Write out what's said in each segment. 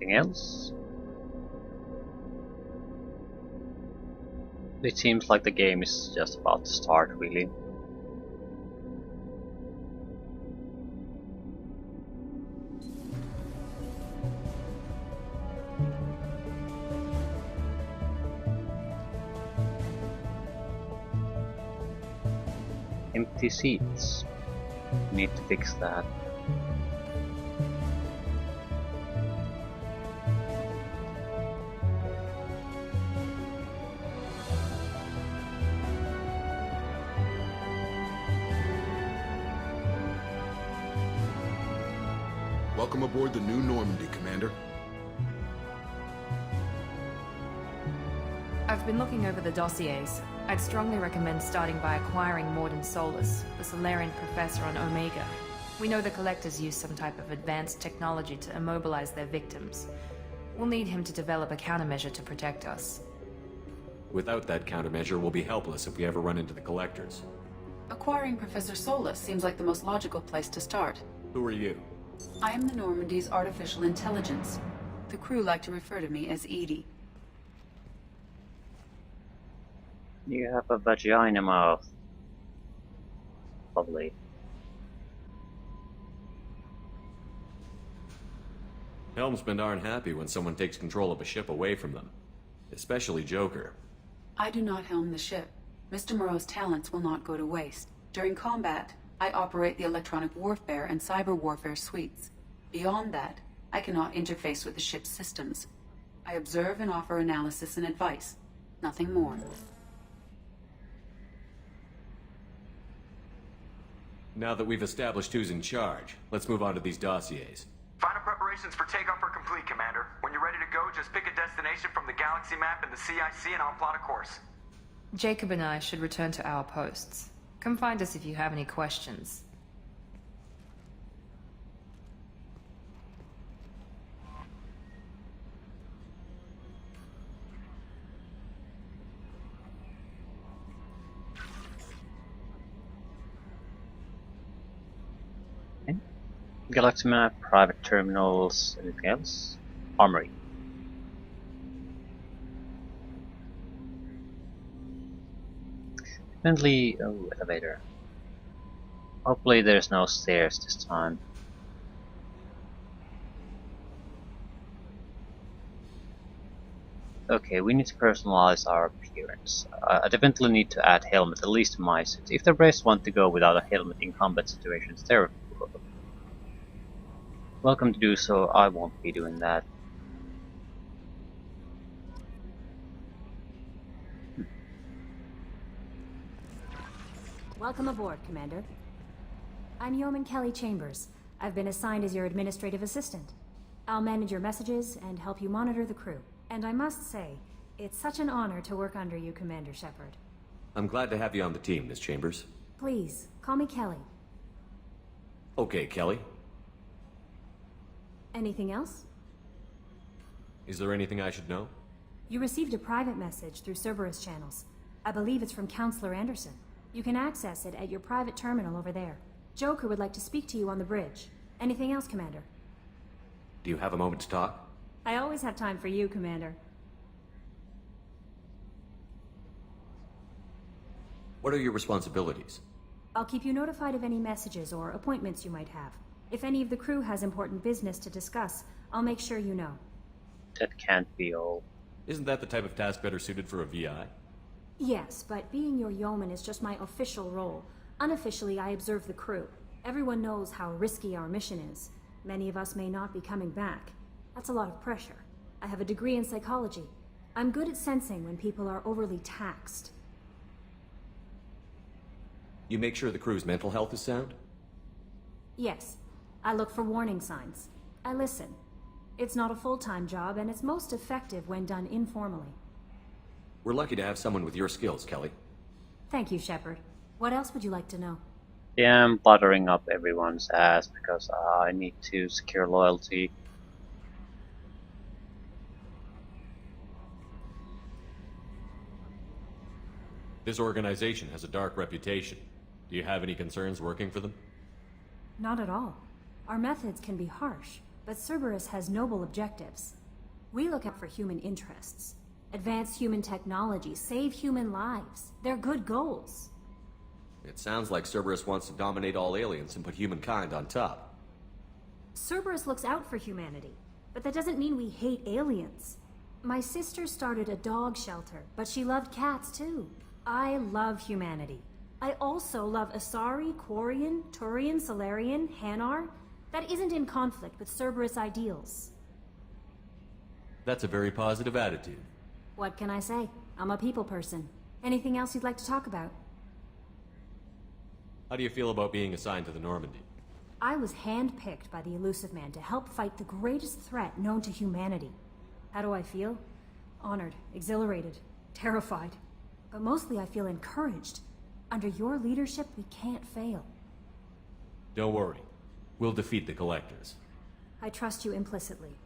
Anything else? It seems like the game is just about to start, really. Empty seats. Need to fix that. Welcome aboard the new Normandy, Commander. I've been looking over the dossiers. I'd strongly recommend starting by acquiring Morden Solus, the Solarian professor on Omega. We know the Collectors use some type of advanced technology to immobilize their victims. We'll need him to develop a countermeasure to protect us. Without that countermeasure, we'll be helpless if we ever run into the Collectors. Acquiring Professor Solus seems like the most logical place to start. Who are you? I am the Normandy's artificial intelligence. The crew like to refer to me as Edie. You have a vagina mouth. Lovely. Helmsmen aren't happy when someone takes control of a ship away from them. Especially Joker. I do not helm the ship. Mr. Moreau's talents will not go to waste. During combat, I operate the electronic warfare and cyber warfare suites. Beyond that, I cannot interface with the ship's systems. I observe and offer analysis and advice. Nothing more. Now that we've established who's in charge, let's move on to these dossiers. Final preparations for takeoff are complete, Commander. When you're ready to go, just pick a destination from the galaxy map and the CIC and I'll plot a course. Jacob and I should return to our posts. Come find us if you have any questions. Galaxy map, private terminals, anything else? Armory. Bentley, oh, elevator. Hopefully there's no stairs this time. Okay, we need to personalize our appearance. I definitely need to add helmet, at least to my suit. If the rest want to go without a helmet in combat situations, they're welcome to do so. I won't be doing that. Welcome aboard, Commander. I'm Yeoman Kelly Chambers. I've been assigned as your administrative assistant. I'll manage your messages and help you monitor the crew. And I must say, it's such an honor to work under you, Commander Shepard. I'm glad to have you on the team, Miss Chambers. Please, call me Kelly. Okay, Kelly. Anything else? Is there anything I should know? You received a private message through Cerberus channels. I believe it's from Counselor Anderson. You can access it at your private terminal over there. Joker would like to speak to you on the bridge. Anything else, Commander? Do you have a moment to talk? I always have time for you, Commander. What are your responsibilities? I'll keep you notified of any messages or appointments you might have. If any of the crew has important business to discuss, I'll make sure you know. That can't be all. Isn't that the type of task better suited for a VI? Yes, but being your yeoman is just my official role. Unofficially, I observe the crew. Everyone knows how risky our mission is. Many of us may not be coming back. That's a lot of pressure. I have a degree in psychology. I'm good at sensing when people are overly taxed. You make sure the crew's mental health is sound? Yes. I look for warning signs. I listen. It's not a full-time job, and it's most effective when done informally. We're lucky to have someone with your skills, Kelly. Thank you, Shepard. What else would you like to know? Yeah, I'm buttering up everyone's ass because I need to secure loyalty. This organization has a dark reputation. Do you have any concerns working for them? Not at all. Our methods can be harsh, but Cerberus has noble objectives. We look out for human interests. Advance human technology, save human lives. They're good goals. It sounds like Cerberus wants to dominate all aliens and put humankind on top. Cerberus looks out for humanity, but that doesn't mean we hate aliens. My sister started a dog shelter, but she loved cats too. I love humanity. I also love Asari, Quarian, Turian, Solarian, Hanar. That isn't in conflict with Cerberus ideals. That's a very positive attitude. What can I say? I'm a people person. Anything else you'd like to talk about? How do you feel about being assigned to the Normandy? I was handpicked by the Elusive Man to help fight the greatest threat known to humanity. How do I feel? Honored, exhilarated, terrified. But mostly I feel encouraged. Under your leadership, we can't fail. Don't worry. We'll defeat the Collectors. I trust you implicitly.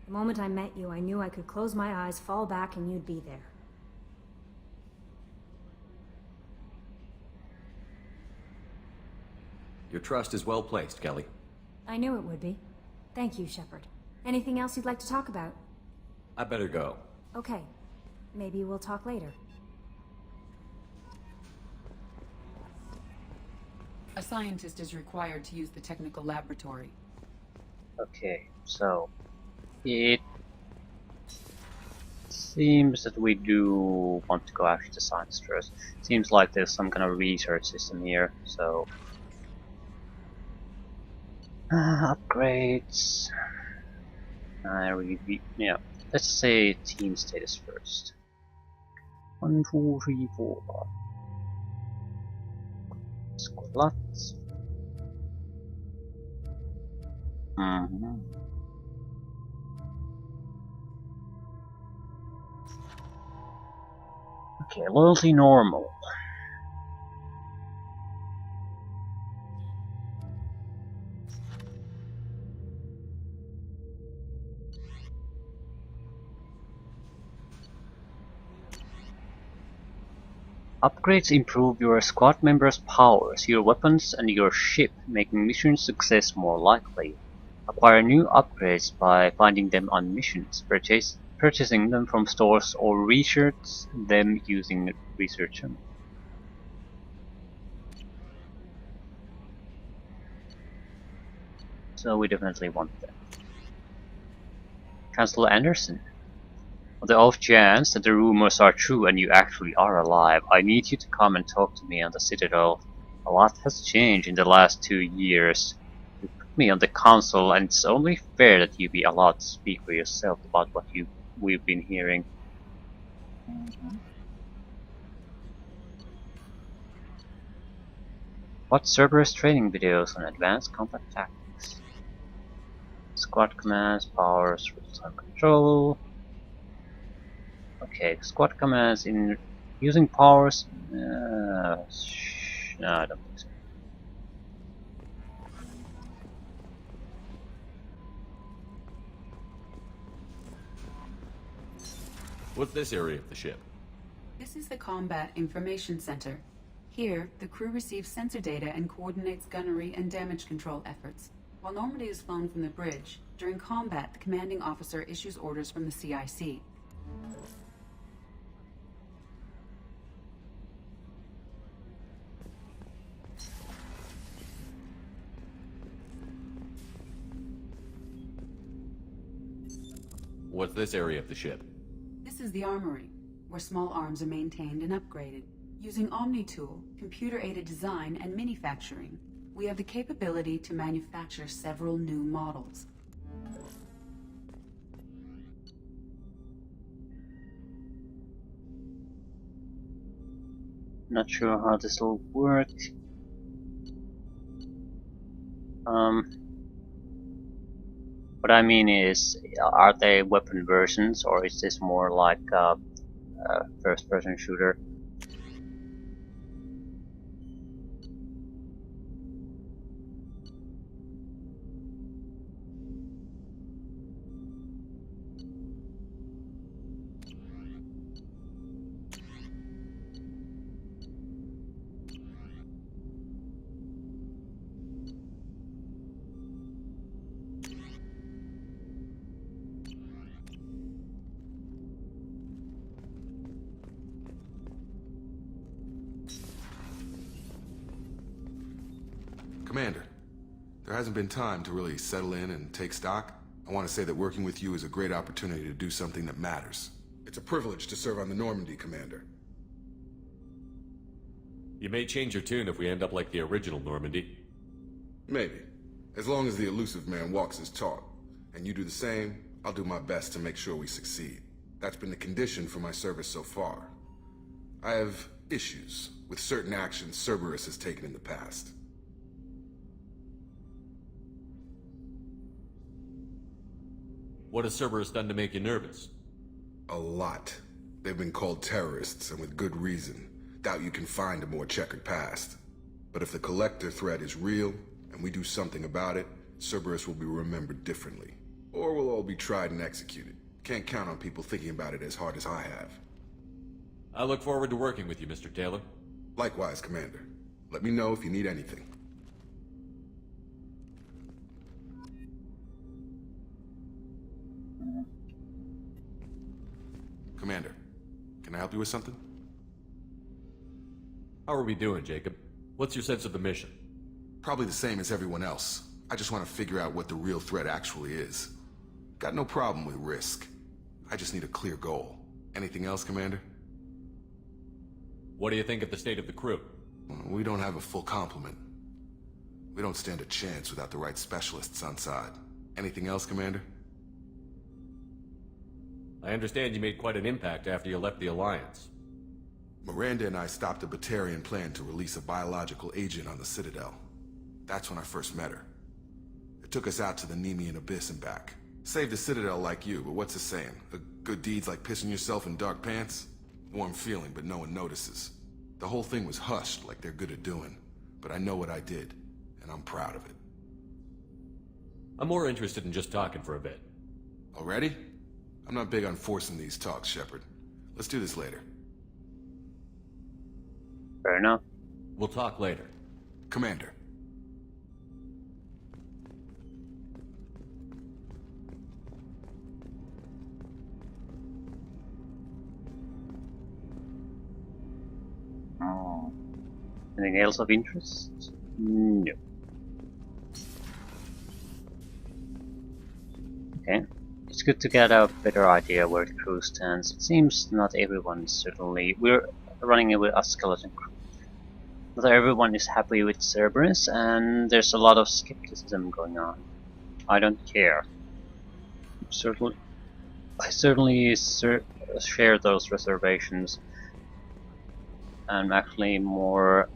The moment I met you, I knew I could close my eyes, fall back, and you'd be there. Your trust is well placed, Kelly. I knew it would be. Thank you, Shepard. Anything else you'd like to talk about? I better go. Okay. Maybe we'll talk later. A scientist is required to use the technical laboratory. Okay, so it seems that we do want to go after the science first. Seems like there's some kind of research system here, so upgrades. Yeah, let's say team status first. 1, 2, 3, 4. Squats. Okay, loyalty normal. Upgrades improve your squad members' powers, your weapons, and your ship, making mission success more likely. Acquire new upgrades by finding them on missions, purchasing them from stores, or research them using research. So we definitely want that. Chancellor Anderson. On the off chance that the rumors are true and you actually are alive, I need you to come and talk to me on the Citadel. A lot has changed in the last 2 years. You put me on the council, and it's only fair that you be allowed to speak for yourself about what we've been hearing. Watch Cerberus training videos on advanced combat tactics. Squad commands, powers, real-time control. Okay, squad commands in using powers. No, I don't think so. What's this area of the ship? This is the Combat Information Center. Here, the crew receives sensor data and coordinates gunnery and damage control efforts. While Normandy is flown from the bridge, during combat, the commanding officer issues orders from the CIC. What's this area of the ship? This is the armory, where small arms are maintained and upgraded. Using Omni-Tool, computer-aided design, and manufacturing, we have the capability to manufacture several new models. Not sure how this will work. What I mean is, are they weapon versions, or is this more like a first-person shooter? Commander, there hasn't been time to really settle in and take stock. I want to say that working with you is a great opportunity to do something that matters. It's a privilege to serve on the Normandy, Commander. You may change your tune if we end up like the original Normandy. Maybe. As long as the elusive man walks his talk, and you do the same, I'll do my best to make sure we succeed. That's been the condition for my service so far. I have issues with certain actions Cerberus has taken in the past. What has Cerberus done to make you nervous? A lot. They've been called terrorists, and with good reason. Doubt you can find a more checkered past. But if the Collector threat is real, and we do something about it, Cerberus will be remembered differently. Or we'll all be tried and executed. Can't count on people thinking about it as hard as I have. I look forward to working with you, Mr. Taylor. Likewise, Commander. Let me know if you need anything. Commander, can I help you with something? How are we doing, Jacob? What's your sense of the mission? Probably the same as everyone else. I just want to figure out what the real threat actually is. Got no problem with risk. I just need a clear goal. Anything else, Commander? What do you think of the state of the crew? We don't have a full complement. We don't stand a chance without the right specialists on side. Anything else, Commander? I understand you made quite an impact after you left the Alliance. Miranda and I stopped a Batarian plan to release a biological agent on the Citadel. That's when I first met her. It took us out to the Nemean Abyss and back. Saved the Citadel like you, but what's the saying? A good deed's like pissing yourself in dark pants? Warm feeling, but no one notices. The whole thing was hushed like they're good at doing. But I know what I did, and I'm proud of it. I'm more interested in just talking for a bit. Already? I'm not big on forcing these talks, Shepard. Let's do this later. Fair enough. We'll talk later. Commander. Oh. Anything else of interest? No. Okay. It's good to get a better idea where the crew stands. It seems not everyone is certainly... We're running with a skeleton crew. Not everyone is happy with Cerberus, and there's a lot of skepticism going on. I don't care. I certainly share those reservations. I'm actually more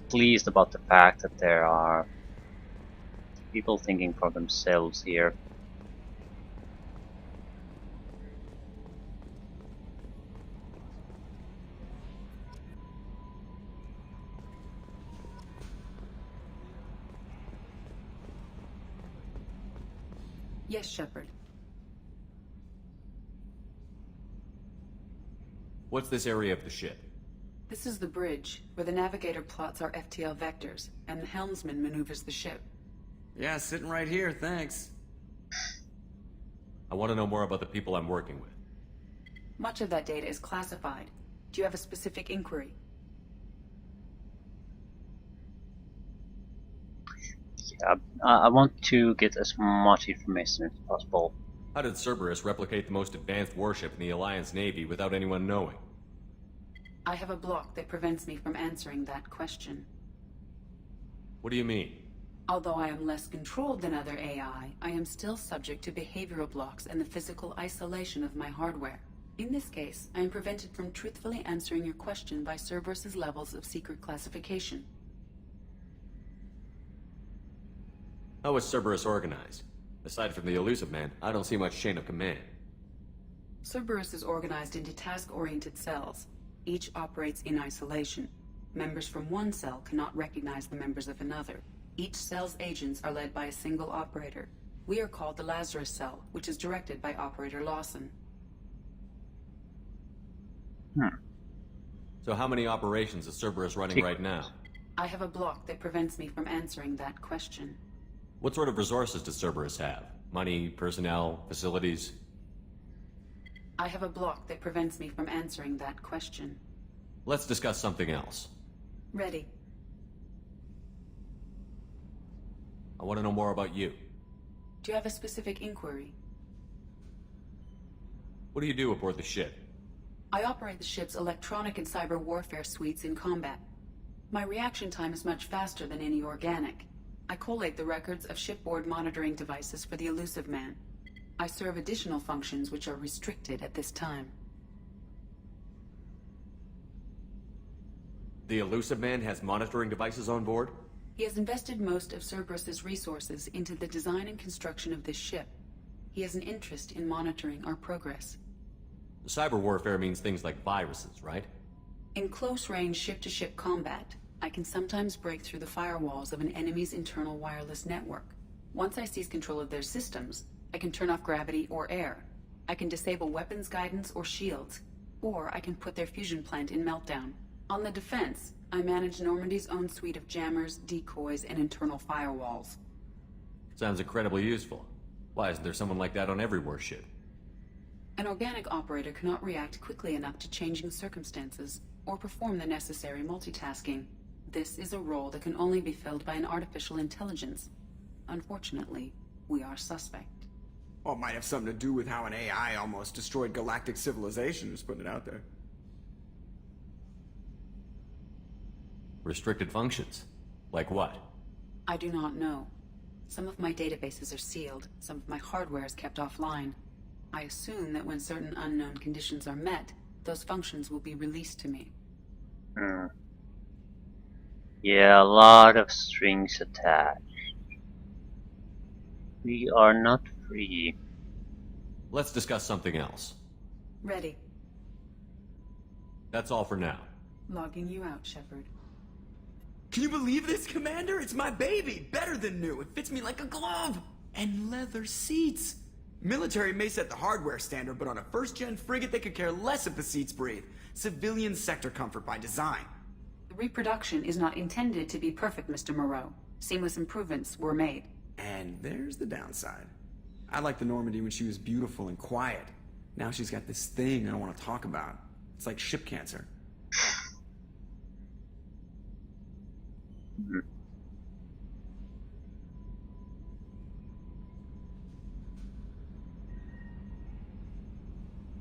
pleased about the fact that there are people thinking for themselves here. Yes, Shepard. What's this area of the ship? This is the bridge, where the navigator plots our FTL vectors, and the helmsman maneuvers the ship. Yeah, sitting right here, thanks. I want to know more about the people I'm working with. Much of that data is classified. Do you have a specific inquiry? Yeah, I want to get as much information as possible. How did Cerberus replicate the most advanced warship in the Alliance Navy without anyone knowing? I have a block that prevents me from answering that question. What do you mean? Although I am less controlled than other AI, I am still subject to behavioral blocks and the physical isolation of my hardware. In this case, I am prevented from truthfully answering your question by Cerberus's levels of secret classification. How is Cerberus organized? Aside from the elusive man, I don't see much chain of command. Cerberus is organized into task-oriented cells. Each operates in isolation. Members from one cell cannot recognize the members of another. Each cell's agents are led by a single operator. We are called the Lazarus Cell, which is directed by Operator Lawson. So how many operations is Cerberus running right now? I have a block that prevents me from answering that question. What sort of resources does Cerberus have? Money, personnel, facilities? I have a block that prevents me from answering that question. Let's discuss something else. Ready. I want to know more about you. Do you have a specific inquiry? What do you do aboard the ship? I operate the ship's electronic and cyber warfare suites in combat. My reaction time is much faster than any organic. I collate the records of shipboard monitoring devices for the Elusive Man. I serve additional functions which are restricted at this time. The Elusive Man has monitoring devices on board? He has invested most of Cerberus's resources into the design and construction of this ship. He has an interest in monitoring our progress. Cyber warfare means things like viruses, right? In close-range ship-to-ship combat, I can sometimes break through the firewalls of an enemy's internal wireless network. Once I seize control of their systems, I can turn off gravity or air. I can disable weapons guidance or shields, or I can put their fusion plant in meltdown. On the defense, I manage Normandy's own suite of jammers, decoys, and internal firewalls. Sounds incredibly useful. Why isn't there someone like that on every warship? An organic operator cannot react quickly enough to changing circumstances, or perform the necessary multitasking. This is a role that can only be filled by an artificial intelligence. Unfortunately, we are suspect. Well, it might have something to do with how an AI almost destroyed galactic civilization, just putting it out there. Restricted functions? Like what? I do not know. Some of my databases are sealed, some of my hardware is kept offline. I assume that when certain unknown conditions are met, those functions will be released to me. Yeah, a lot of strings attached. We are not free. Let's discuss something else. Ready. That's all for now. Logging you out, Shepard. Can you believe this, Commander? It's my baby! Better than new. It fits me like a glove! And leather seats! Military may set the hardware standard, but on a first-gen frigate they could care less if the seats breathe. Civilian sector comfort by design. The reproduction is not intended to be perfect, Mr. Moreau. Seamless improvements were made. And there's the downside. I liked the Normandy when she was beautiful and quiet. Now she's got this thing I don't want to talk about. It's like ship cancer.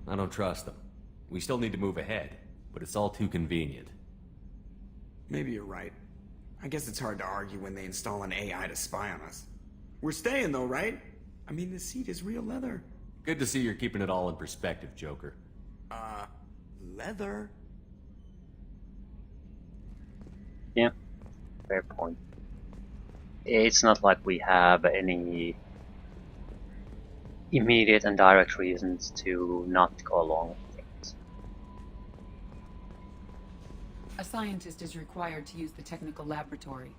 I don't trust them. We still need to move ahead, but it's all too convenient. Maybe you're right. I guess it's hard to argue when they install an AI to spy on us. We're staying though, right? I mean, the seat is real leather. Good to see you're keeping it all in perspective, Joker. Leather? Yeah, fair point. It's not like we have any immediate and direct reasons to not go along with things. A scientist is required to use the technical laboratory.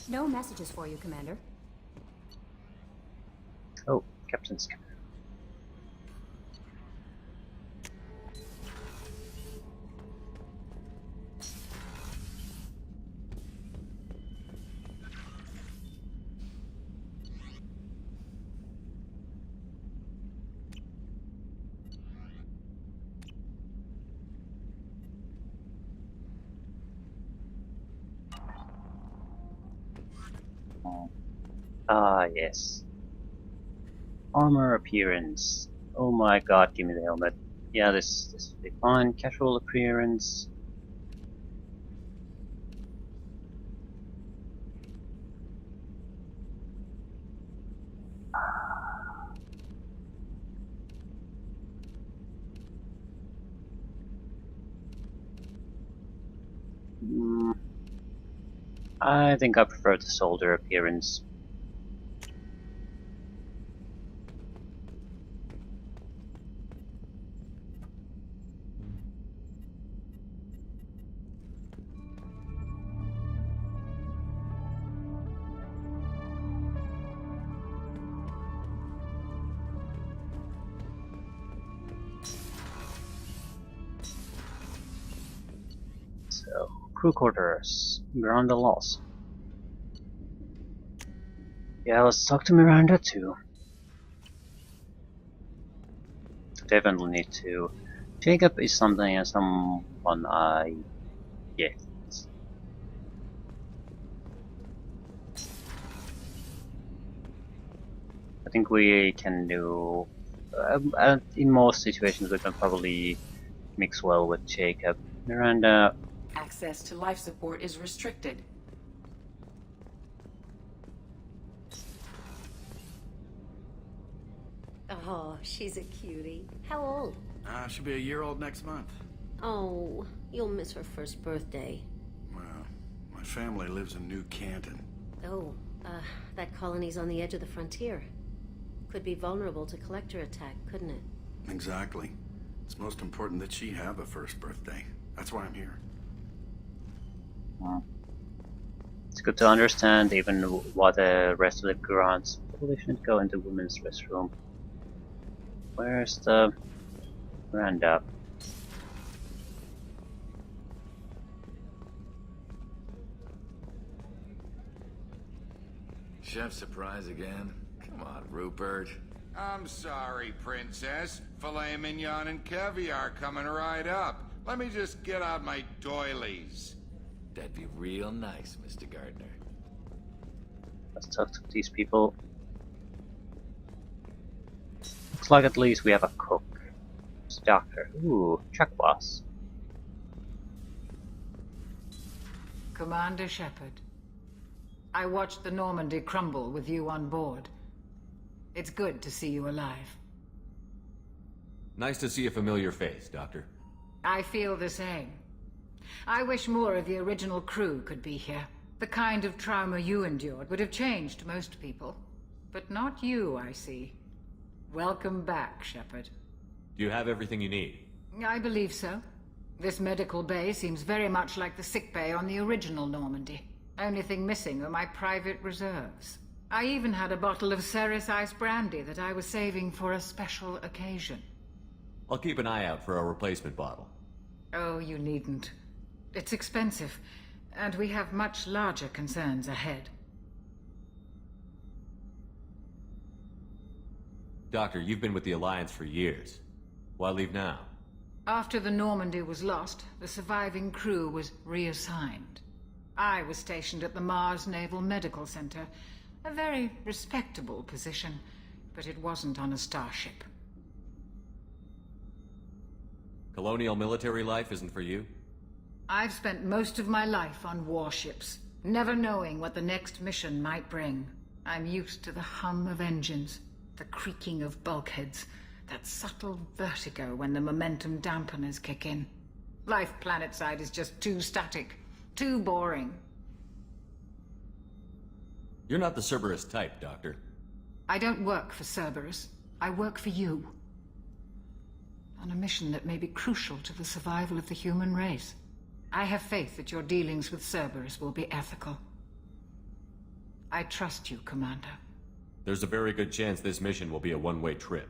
No messages for you, Commander. Oh, Captain's command. Ah, yes. Armor appearance. Oh my god, give me the helmet. Yeah, this will be fine. Casual appearance. I think I prefer the soldier appearance. So, crew quarters. Miranda lost. Yeah, let's talk to Miranda too. Definitely need to. Jacob is something and someone I get. think we can do. In most situations, we can probably mix well with Jacob. Miranda. Access to life support is restricted. Oh, she's a cutie. How old? She'll be a year old next month. Oh, you'll miss her first birthday. Well, my family lives in New Canton. Oh, that colony's on the edge of the frontier. Could be vulnerable to collector attack, couldn't it? Exactly. It's most important that she have a first birthday. That's why I'm here. It's good to understand even why the rest of the grants probably shouldn't go into women's restroom. Where's the Miranda? Chef surprise again? Come on, Rupert. I'm sorry, Princess. Filet mignon and caviar coming right up. Let me just get out my doilies. That'd be real nice, Mr. Gardner. Let's talk to these people. Looks like at least we have a cook. It's a doctor. Ooh, check boss. Commander Shepard, I watched the Normandy crumble with you on board. It's good to see you alive. Nice to see a familiar face, Doctor. I feel the same. I wish more of the original crew could be here. The kind of trauma you endured would have changed most people. But not you, I see. Welcome back, Shepard. Do you have everything you need? I believe so. This medical bay seems very much like the sick bay on the original Normandy. Only thing missing are my private reserves. I even had a bottle of Ceres Ice brandy that I was saving for a special occasion. I'll keep an eye out for a replacement bottle. Oh, you needn't. It's expensive, and we have much larger concerns ahead. Doctor, you've been with the Alliance for years. Why leave now? After the Normandy was lost, the surviving crew was reassigned. I was stationed at the Mars Naval Medical Center, a very respectable position, but it wasn't on a starship. Colonial military life isn't for you? I've spent most of my life on warships, never knowing what the next mission might bring. I'm used to the hum of engines, the creaking of bulkheads, that subtle vertigo when the momentum dampeners kick in. Life planetside is just too static, too boring. You're not the Cerberus type, Doctor. I don't work for Cerberus. I work for you. On a mission that may be crucial to the survival of the human race. I have faith that your dealings with Cerberus will be ethical. I trust you, Commander. There's a very good chance this mission will be a one-way trip.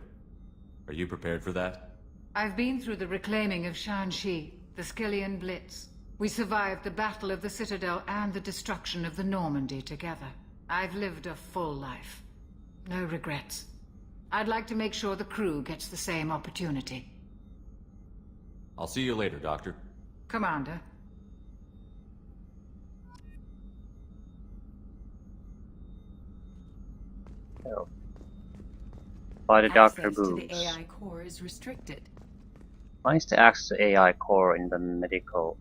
Are you prepared for that? I've been through the reclaiming of Shanxi, the Skillian Blitz. We survived the Battle of the Citadel and the destruction of the Normandy together. I've lived a full life. No regrets. I'd like to make sure the crew gets the same opportunity. I'll see you later, Doctor. Commander. Oh. By the Doctor Access to boobs. the AI core is restricted. Why is the access to AI core in the medical?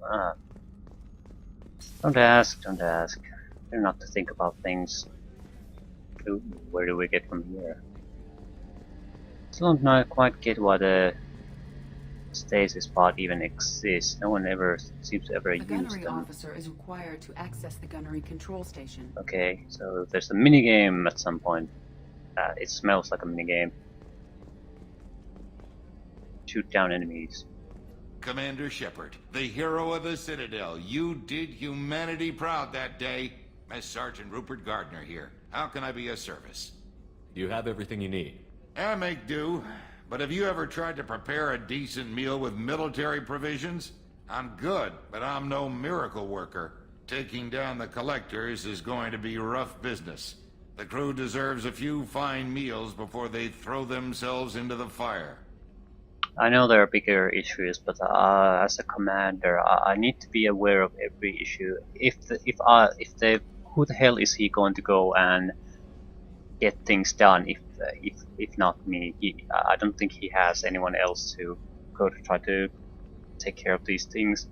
Don't ask, don't ask. You're not to think about things. Ooh, where do we get from here? Still don't quite get why the stasis pod even exists. No one ever seems to ever The use gunnery them. officer is required to access the gunnery control station. Okay, so there's a minigame at some point. It smells like a minigame. Shoot down enemies. Commander Shepard, the hero of the Citadel. You did humanity proud that day. Mess Sergeant Rupert Gardner here. How can I be of service? You have everything you need. I make do. But have you ever tried to prepare a decent meal with military provisions? I'm good, but I'm no miracle worker. Taking down the collectors is going to be rough business. The crew deserves a few fine meals before they throw themselves into the fire. I know there are bigger issues, but as a commander, I need to be aware of every issue. Who the hell is he going to go and get things done if not me. I don't think he has anyone else to go to try to take care of these things.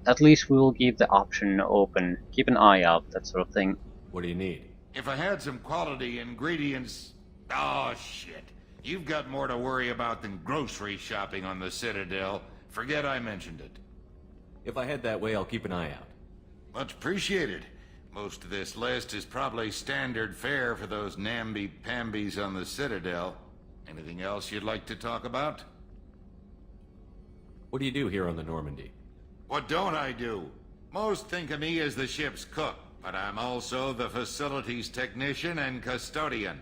At least we will keep the option open, keep an eye out, that sort of thing. What do you need? If I had some quality ingredients... Oh, shit. You've got more to worry about than grocery shopping on the Citadel. Forget I mentioned it. If I head that way, I'll keep an eye out. Much appreciated. Most of this list is probably standard fare for those namby-pambies on the Citadel. Anything else you'd like to talk about? What do you do here on the Normandy? What don't I do? Most think of me as the ship's cook, but I'm also the facilities technician and custodian.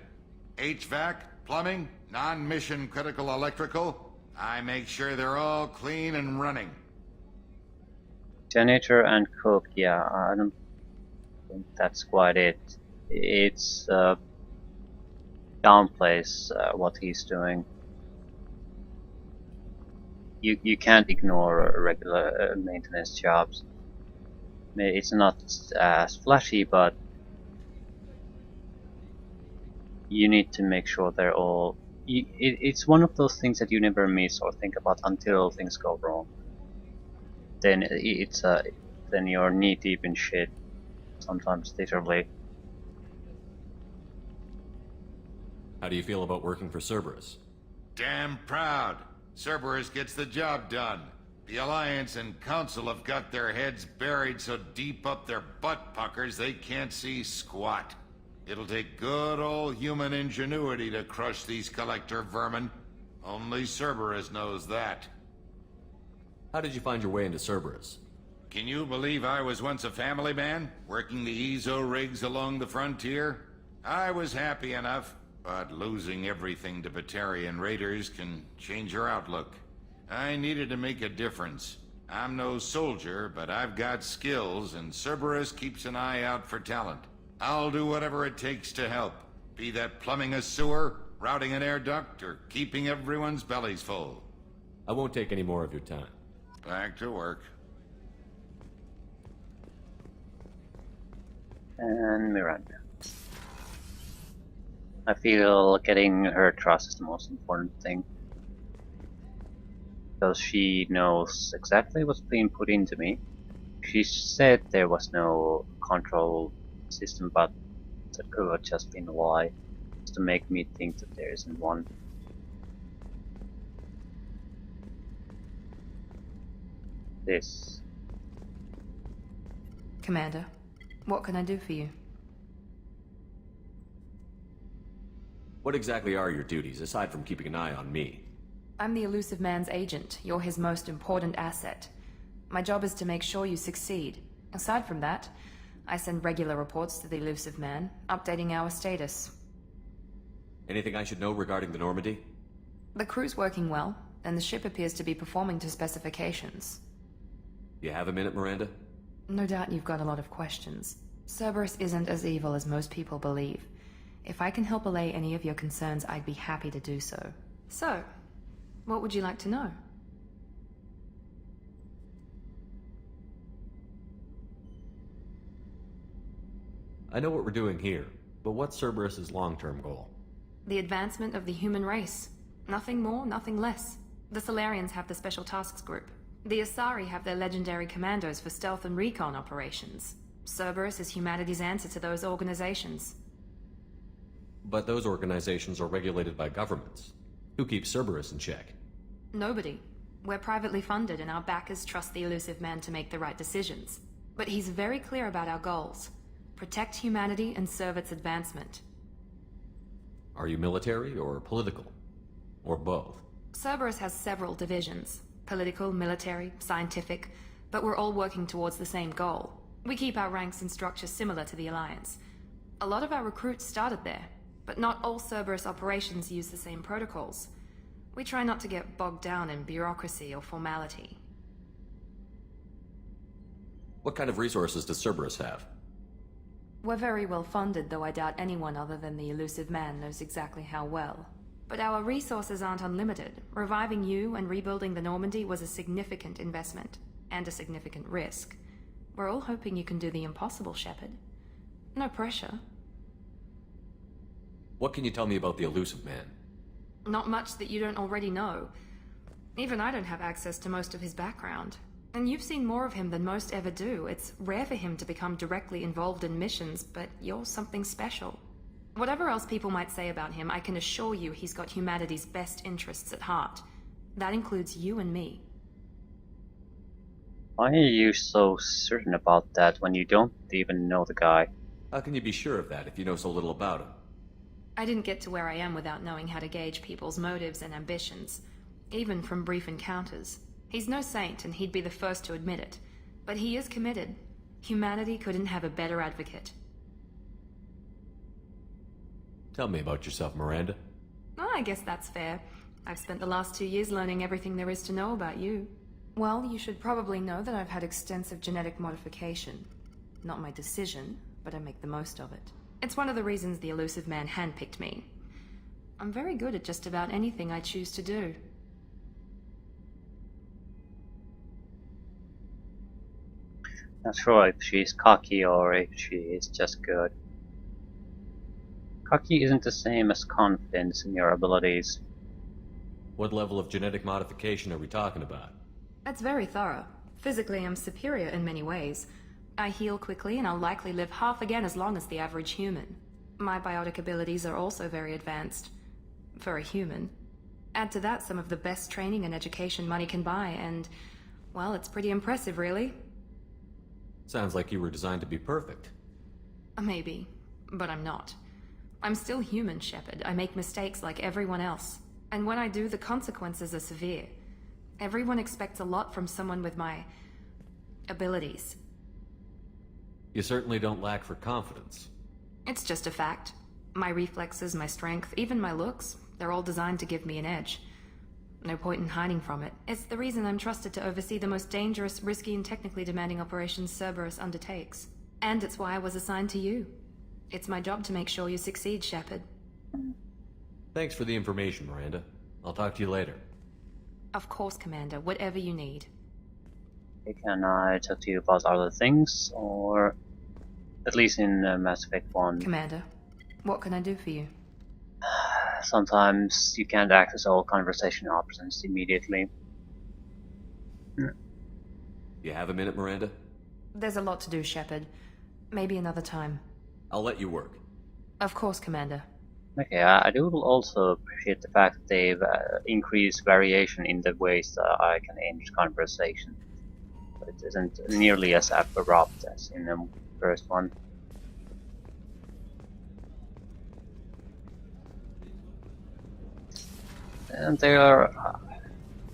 HVAC, plumbing, non-mission critical electrical. I make sure they're all clean and running. Janitor and cook, yeah, I don't think that's quite it. It's downplays what he's doing. You can't ignore regular maintenance jobs. It's not as flashy, but you need to make sure they're all... It's one of those things that you never miss or think about until things go wrong. Then then you're knee deep in shit. Sometimes literally. How do you feel about working for Cerberus? Damn proud. Cerberus gets the job done. The Alliance and Council have got their heads buried so deep up their butt puckers they can't see squat. It'll take good old human ingenuity to crush these collector vermin. Only Cerberus knows that. How did you find your way into Cerberus? Can you believe I was once a family man, working the EZO rigs along the frontier? I was happy enough, but losing everything to Batarian raiders can change your outlook. I needed to make a difference. I'm no soldier, but I've got skills, and Cerberus keeps an eye out for talent. I'll do whatever it takes to help, be that plumbing a sewer, routing an air duct, or keeping everyone's bellies full. I won't take any more of your time. Back to work. And Miranda. I feel getting her trust is the most important thing. Because she knows exactly what's being put into me. She said there was no control system, but that could have just been a lie. Just to make me think that there isn't one. This. Commander, what can I do for you? What exactly are your duties, aside from keeping an eye on me? I'm the Elusive Man's agent. You're his most important asset. My job is to make sure you succeed. Aside from that, I send regular reports to the Elusive Man, updating our status. Anything I should know regarding the Normandy? The crew's working well, and the ship appears to be performing to specifications. You have a minute, Miranda? No doubt you've got a lot of questions. Cerberus isn't as evil as most people believe. If I can help allay any of your concerns, I'd be happy to do so. So, what would you like to know? I know what we're doing here, but what's Cerberus's long-term goal? The advancement of the human race. Nothing more, nothing less. The Solarians have the Special Tasks Group. The Asari have their legendary commandos for stealth and recon operations. Cerberus is humanity's answer to those organizations. But those organizations are regulated by governments. Who keeps Cerberus in check? Nobody. We're privately funded and our backers trust the Elusive Man to make the right decisions. But he's very clear about our goals. Protect humanity and serve its advancement. Are you military or political? Or both? Cerberus has several divisions. Political, military, scientific, but we're all working towards the same goal. We keep our ranks and structure similar to the Alliance. A lot of our recruits started there, but not all Cerberus operations use the same protocols. We try not to get bogged down in bureaucracy or formality. What kind of resources does Cerberus have? We're very well funded, though I doubt anyone other than the Elusive Man knows exactly how well. But our resources aren't unlimited. Reviving you and rebuilding the Normandy was a significant investment, and a significant risk. We're all hoping you can do the impossible, Shepard. No pressure. What can you tell me about the elusive man? Not much that you don't already know. Even I don't have access to most of his background. And you've seen more of him than most ever do. It's rare for him to become directly involved in missions, but you're something special. Whatever else people might say about him, I can assure you he's got humanity's best interests at heart. That includes you and me. Why are you so certain about that when you don't even know the guy? How can you be sure of that if you know so little about him? I didn't get to where I am without knowing how to gauge people's motives and ambitions, even from brief encounters. He's no saint, and he'd be the first to admit it. But he is committed. Humanity couldn't have a better advocate. Tell me about yourself, Miranda. Oh, I guess that's fair. I've spent the last 2 years learning everything there is to know about you. Well, you should probably know that I've had extensive genetic modification. Not my decision, but I make the most of it. It's one of the reasons the elusive man handpicked me. I'm very good at just about anything I choose to do. Not sure if she's cocky or if she is just good. Cocky isn't the same as confidence in your abilities. What level of genetic modification are we talking about? That's very thorough. Physically, I'm superior in many ways. I heal quickly, and I'll likely live half again as long as the average human. My biotic abilities are also very advanced. For a human. Add to that some of the best training and education money can buy, and, well, it's pretty impressive, really. Sounds like you were designed to be perfect. Maybe, but I'm not. I'm still human, Shepard. I make mistakes like everyone else. And when I do, the consequences are severe. Everyone expects a lot from someone with my abilities. You certainly don't lack for confidence. It's just a fact. My reflexes, my strength, even my looks, they're all designed to give me an edge. No point in hiding from it. It's the reason I'm trusted to oversee the most dangerous, risky, and technically demanding operations Cerberus undertakes. And it's why I was assigned to you. It's my job to make sure you succeed, Shepard. Thanks for the information, Miranda. I'll talk to you later. Of course, Commander. Whatever you need. Can I talk to you about other things, or at least in Mass Effect 1? Commander, what can I do for you? Sometimes you can't access all conversation options immediately. You have a minute, Miranda? There's a lot to do, Shepard. Maybe another time. I'll let you work. Of course, Commander. Okay, I do also appreciate the fact that they've increased variation in the ways that I can end conversation. But it isn't nearly as abrupt as in the first one. And they're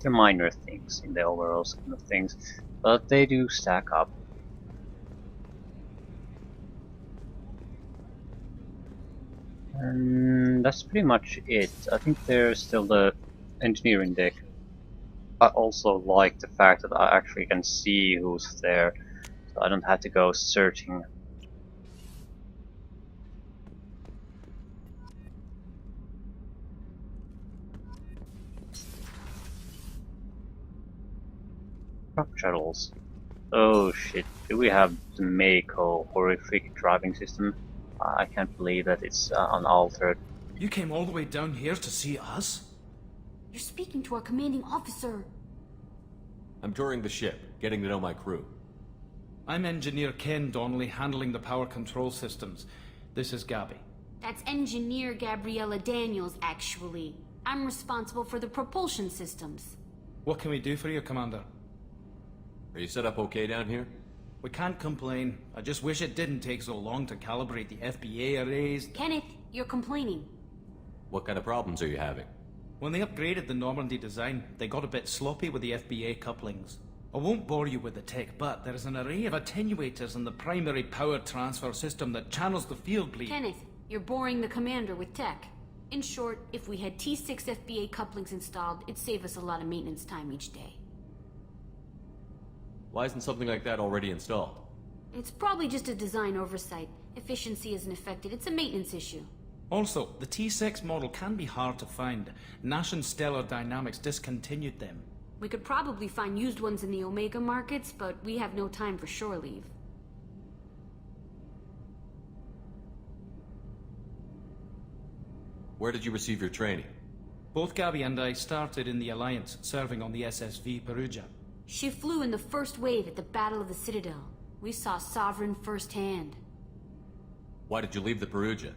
minor things in the overall scheme of things, but they do stack up. And that's pretty much it. I think there's still the engineering deck. I also like the fact that I actually can see who's there, so I don't have to go searching. Truck shuttles. Oh shit, do we have the Mako horrific driving system? I can't believe that it's unaltered. You came all the way down here to see us? You're speaking to our commanding officer. I'm touring the ship, getting to know my crew. I'm Engineer Ken Donnelly, handling the power control systems. This is Gabby. That's Engineer Gabriella Daniels, actually. I'm responsible for the propulsion systems. What can we do for you, Commander? Are you set up okay down here? We can't complain. I just wish it didn't take so long to calibrate the FBA arrays. Kenneth, you're complaining. What kind of problems are you having? When they upgraded the Normandy design, they got a bit sloppy with the FBA couplings. I won't bore you with the tech, but there is an array of attenuators in the primary power transfer system that channels the field bleed. Kenneth, you're boring the commander with tech. In short, if we had T6 FBA couplings installed, it'd save us a lot of maintenance time each day. Why isn't something like that already installed? It's probably just a design oversight. Efficiency isn't affected. It's a maintenance issue. Also, the T6 model can be hard to find. Nash and Stellar Dynamics discontinued them. We could probably find used ones in the Omega markets, but we have no time for shore leave. Where did you receive your training? Both Gabby and I started in the Alliance, serving on the SSV Perugia. She flew in the first wave at the Battle of the Citadel. We saw Sovereign firsthand. Why did you leave the Perugia?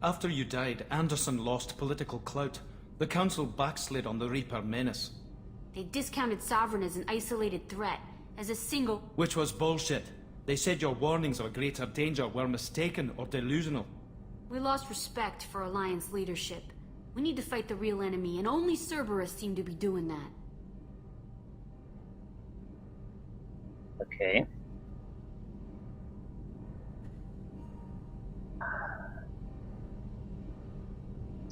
After you died, Anderson lost political clout. The Council backslid on the Reaper menace. They discounted Sovereign as an isolated threat, as a single... Which was bullshit. They said your warnings of a greater danger were mistaken or delusional. We lost respect for Alliance leadership. We need to fight the real enemy, and only Cerberus seem to be doing that. Okay.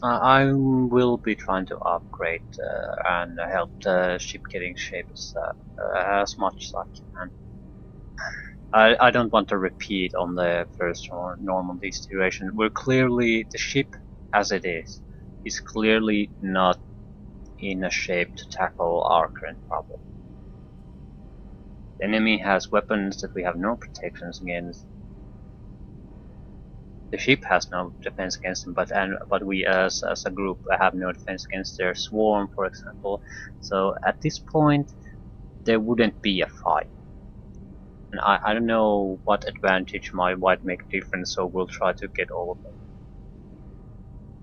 I will be trying to upgrade and help the ship getting shape as much as I can. I don't want to repeat on the first Normandy situation. We're clearly, the ship as it is clearly not in a shape to tackle our current problem. The enemy has weapons that we have no protections against. The ship has no defense against them, but we as a group have no defense against their swarm, for example. So at this point, there wouldn't be a fight. And I don't know what advantage might make a difference, so we'll try to get all of them.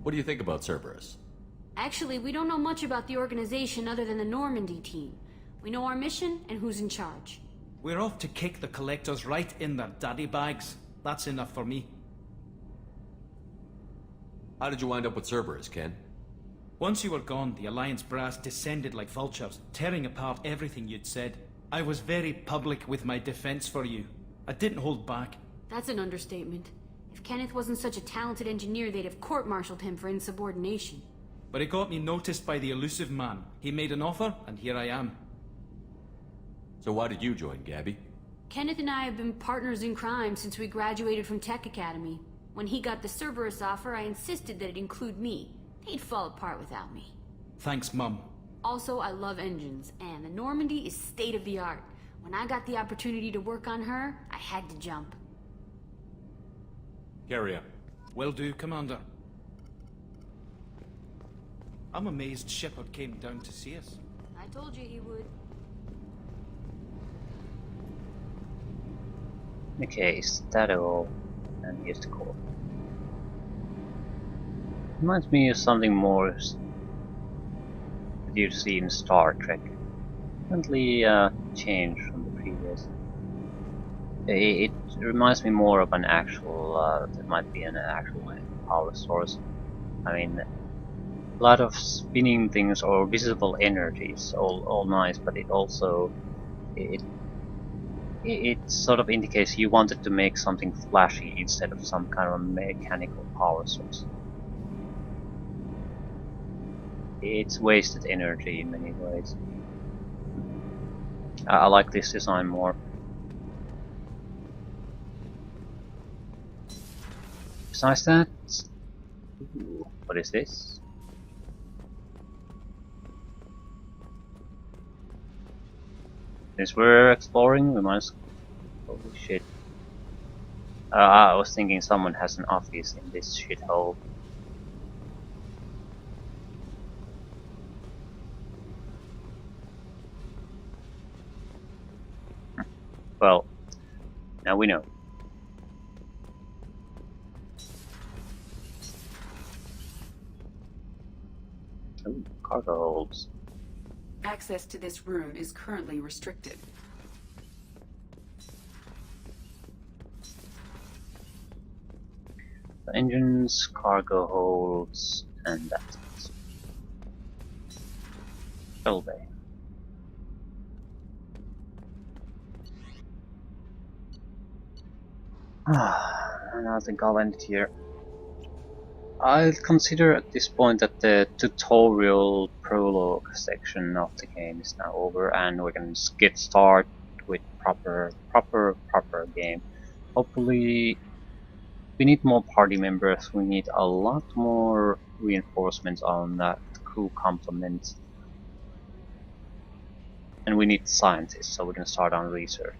What do you think about Cerberus? Actually, we don't know much about the organization other than the Normandy team. We know our mission and who's in charge. We're off to kick the Collectors right in their daddy bags. That's enough for me. How did you wind up with Cerberus, Ken? Once you were gone, the Alliance brass descended like vultures, tearing apart everything you'd said. I was very public with my defense for you. I didn't hold back. That's an understatement. If Kenneth wasn't such a talented engineer, they'd have court-martialed him for insubordination. But it got me noticed by the elusive man. He made an offer, and here I am. So why did you join, Gabby? Kenneth and I have been partners in crime since we graduated from Tech Academy. When he got the Cerberus offer, I insisted that it include me. He'd fall apart without me. Thanks, Mum. Also, I love engines, and the Normandy is state-of-the-art. When I got the opportunity to work on her, I had to jump. Carry on. Will do, Commander. I'm amazed Shepard came down to see us. I told you he would. Okay, is that all? And here's the core. Reminds me of something more that you see in Star Trek. Definitely changed from the previous. It reminds me more of an actual, there might be an actual power source. I mean, a lot of spinning things or visible energies, all nice, but it also, it sort of indicates you wanted to make something flashy instead of some kind of mechanical power source. It's wasted energy in many ways. I like this design more. Besides that, ooh, what is this? Since we're exploring, we must... Holy shit. I was thinking someone has an office in this shithole. Well, now we know. Ooh, cargo holds. Access to this room is currently restricted. The engines, cargo holds, and that's it. Shuttle bay. And I think I'll end it here. I'll consider at this point that the tutorial prologue section of the game is now over, and we can get started with proper game. Hopefully, we need more party members. We need a lot more reinforcements on that crew complement, and we need scientists so we can start on research.